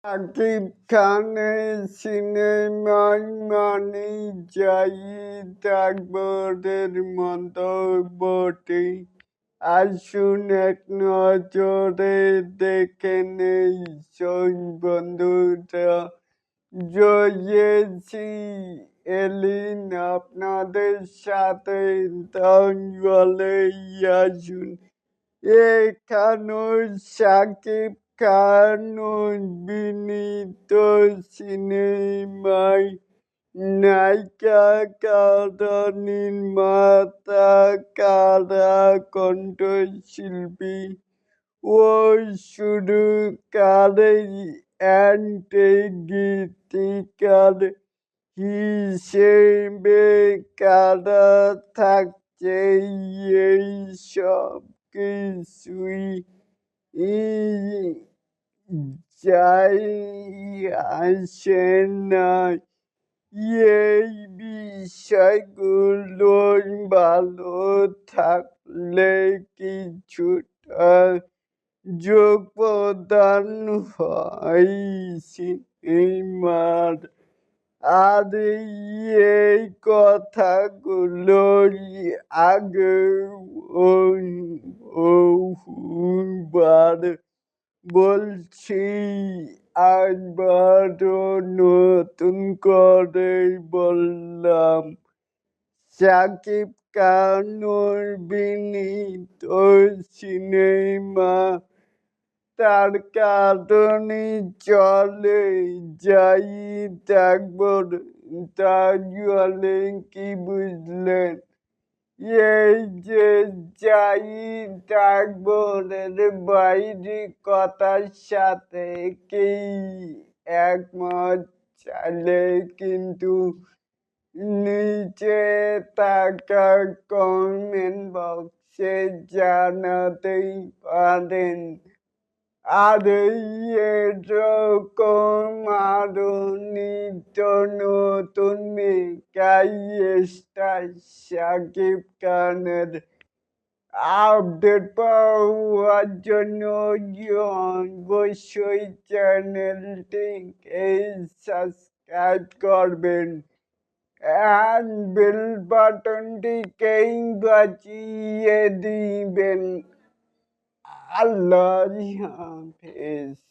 শাকিব খানের সিনেমায় মানেই জাহিদ আকবরের মন্তব্যটি আসুন এক নজরে দেখে নেই বন্ধুরা। জয়েছি এলিন আপনাদের সাথে, তাহলে আসুন এখানো শাকিব খান অভিনীত সিনেমায় নায়িকা কারা, নির্মাতা কারা, কণ্ঠশিল্পী ও সুরকারের গীতিকার হিসেবে কারা থাকছে, এই সব কিছুই যাই আসে না। এই বিষয়গুলো ভালো থাকলে কিছুটা যোগদান হয় সিনেমার। আর এই কথাগুলোই আগেও বহুবার বলছি, আবারও নতুন করে বললাম, শাকিব খান অভিনীত সিনেমা তার কারণে চলে। জাহিদ আকবর, তাহলে কি বুঝলেন? এই যে জাহিদ আকবরের বাইরে কথার সাথে কি একমত চাইলে কিন্তু নিচে থাকা কমেন্ট বক্সে জানাতেই পারেন। আর এরকম আরো নিত্য নতুন মেগাই স্টার শাকিব খানের আপডেট পাওয়ার জন্য অবশ্যই চ্যানেলটিকে সাবস্ক্রাইব করবেন and বেল বাটনটিকেই বাজিয়ে দিবেন। আল্লাহ হাফেজ।